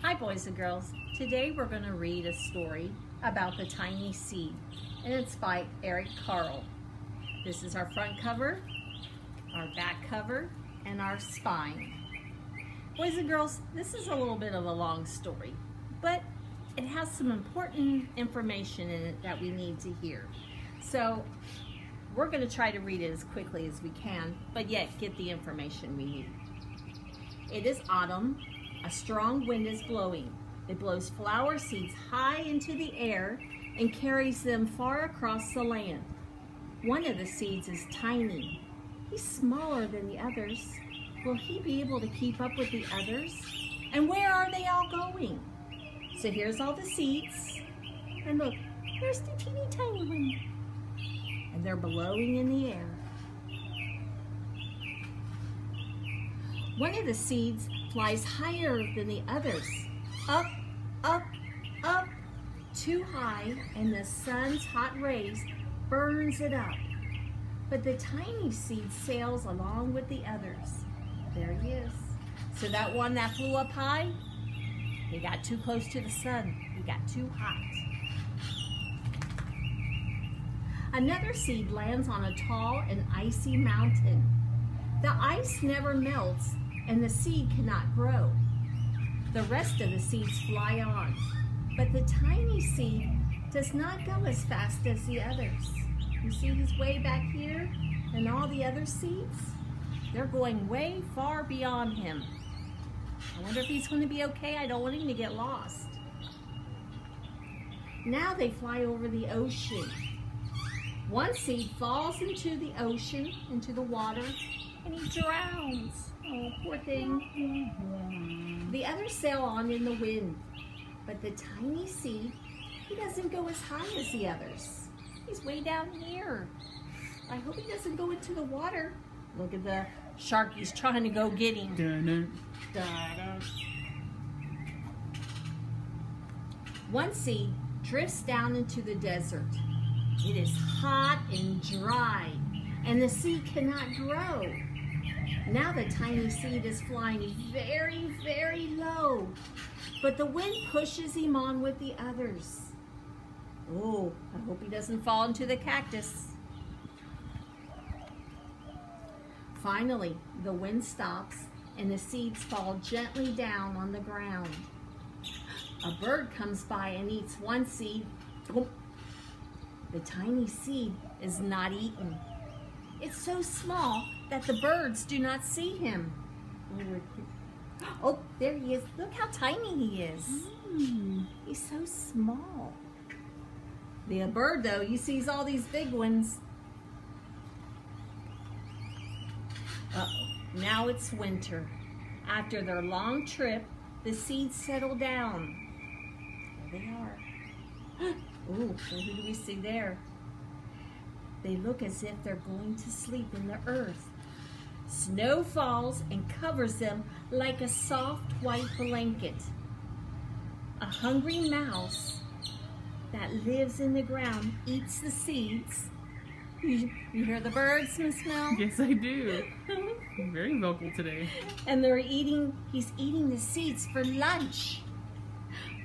Hi boys and girls. Today we're going to read a story about the tiny seed, and it's by Eric Carle. This is our front cover, our back cover, and our spine. Boys and girls, this is a little bit of a long story, but it has some important information in it that we need to hear. So we're going to try to read it as quickly as we can, but yet get the information we need. It is autumn. A strong wind is blowing. It blows flower seeds high into the air and carries them far across the land. One of the seeds is tiny. He's smaller than the others. Will he be able to keep up with the others? And where are they all going? So here's all the seeds. And look, here's the teeny tiny one. And they're blowing in the air. One of the seeds flies higher than the others. Up, up, up, too high, and the sun's hot rays burns it up. But the tiny seed sails along with the others. There he is. So that one that flew up high, he got too close to the sun. He got too hot. Another seed lands on a tall and icy mountain. The ice never melts, and the seed cannot grow. The rest of the seeds fly on, but the tiny seed does not go as fast as the others. You see he's way back here, and all the other seeds, they're going way far beyond him. I wonder if he's going to be okay. I don't want him to get lost. Now they fly over the ocean. One seed falls into the ocean, into the water, and he drowns. Oh, poor thing. The others sail on in the wind, but the tiny seed, he doesn't go as high as the others. He's way down here. I hope he doesn't go into the water. Look at the shark, he's trying to go get him. Dun-dun. One seed drifts down into the desert. It is hot and dry, and the seed cannot grow. Now the tiny seed is flying very, very low, but the wind pushes him on with the others. Oh, I hope he doesn't fall into the cactus. Finally, the wind stops and the seeds fall gently down on the ground. A bird comes by and eats one seed. The tiny seed is not eaten. It's so small that the birds do not see him. Oh, there he is. Look how tiny he is. He's so small. The bird, though, you sees all these big ones. Uh-oh. Now it's winter. After their long trip, the seeds settle down. There they are. Ooh, who do we see there? They look as if they're going to sleep in the earth. Snow falls and covers them like a soft white blanket. A hungry mouse that lives in the ground eats the seeds. You hear the birds, Miss Mel? Yes, I do. I'm very vocal today. And he's eating the seeds for lunch.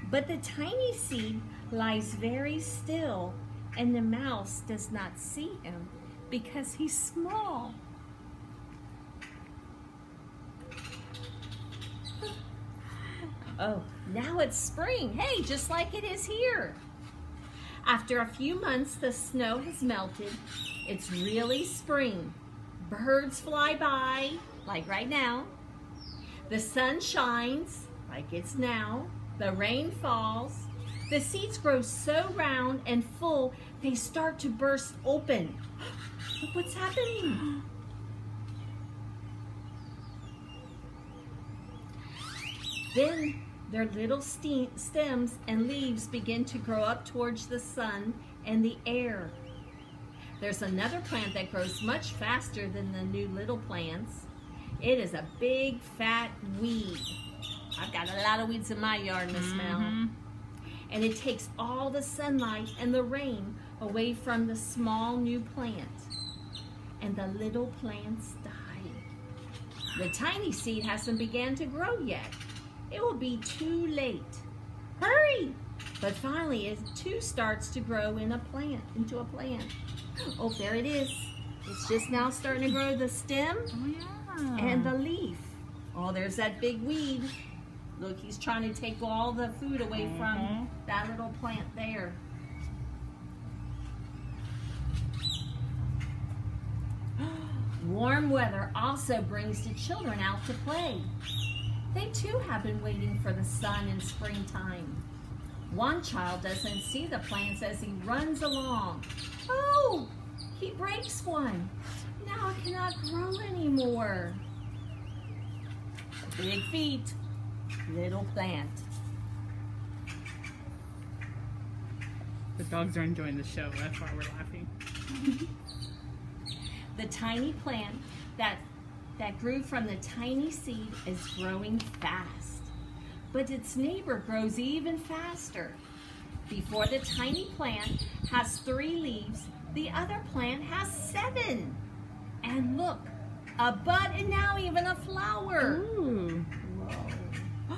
But the tiny seed lies very still, and the mouse does not see him because he's small. Oh, now it's spring. Hey, just like it is here. After a few months, the snow has melted. It's really spring. Birds fly by, like right now. The sun shines, like it's now. The rain falls. The seeds grow so round and full, they start to burst open. Look what's happening. Then their little stems and leaves begin to grow up towards the sun and the air. There's another plant that grows much faster than the new little plants. It is a big, fat weed. I've got a lot of weeds in my yard, Miss Mel. And it takes all the sunlight and the rain away from the small new plant. And the little plants die. The tiny seed hasn't begun to grow yet. it will be too late. Hurry! But finally, it too starts to grow into a plant. Oh, there it is. It's just now starting to grow the stem Oh, yeah. and the leaf. Oh, there's that big weed. Look, he's trying to take all the food away from that little plant there. Warm weather also brings the children out to play. They too have been waiting for the sun in springtime. One child doesn't see the plants as he runs along. Oh, he breaks one. Now it cannot grow anymore. Big feet, little plant. The dogs are enjoying the show. That's why we're laughing. The tiny plant that grew from the tiny seed is growing fast, but its neighbor grows even faster. Before the tiny plant has 3 leaves, the other plant has 7. And look, a bud and now even a flower. Ooh. Whoa.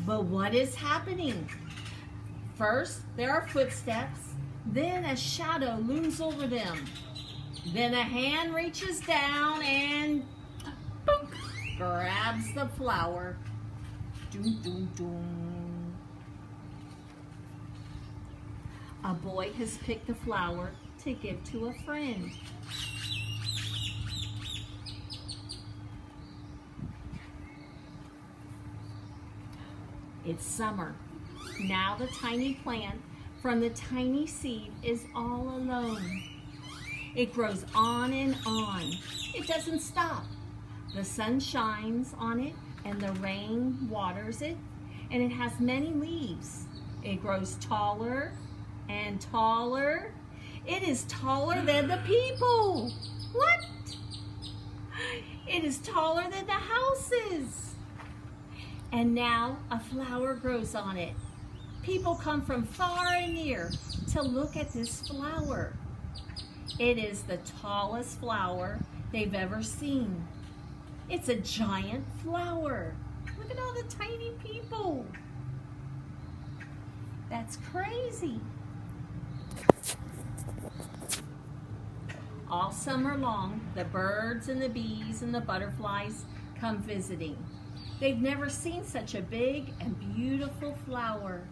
But what is happening? First, there are footsteps, then a shadow looms over them. Then a hand reaches down and boom, grabs the flower. Doom, doom, doom. A boy has picked the flower to give to a friend. It's summer. Now the tiny plant from the tiny seed is all alone. It grows on and on. It doesn't stop. The sun shines on it and the rain waters it, and it has many leaves. It grows taller and taller. It is taller than the people. What? It is taller than the houses. And now a flower grows on it. People come from far and near to look at this flower. It is the tallest flower they've ever seen. It's a giant flower. Look at all the tiny people. That's crazy. All summer long, the birds and the bees and the butterflies come visiting. They've never seen such a big and beautiful flower.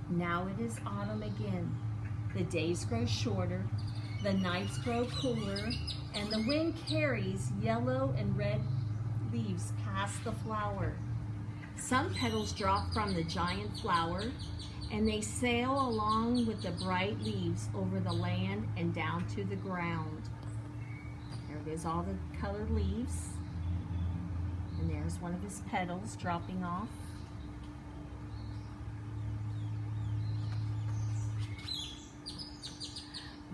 Now it is autumn again. The days grow shorter, the nights grow cooler, and the wind carries yellow and red leaves past the flower. Some petals drop from the giant flower, and they sail along with the bright leaves over the land and down to the ground. There it is, all the colored leaves. And there's one of his petals dropping off.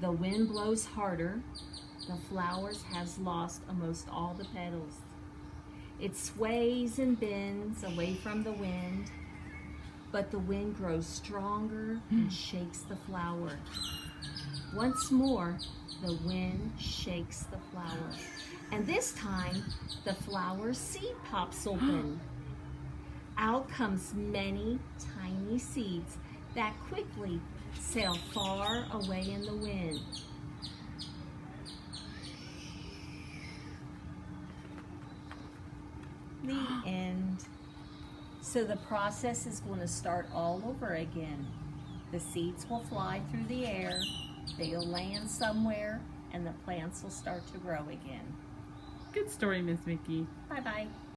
The wind blows harder. The flowers has lost almost all the petals. It sways and bends away from the wind, but the wind grows stronger and shakes the flower. Once more, the wind shakes the flower. And this time, the flower's seed pops open. Out comes many tiny seeds that quickly sail far away in the wind. The end. So the process is going to start all over again. The seeds will fly through the air, they'll land somewhere, and the plants will start to grow again. Good story, Miss Mickey. Bye-bye.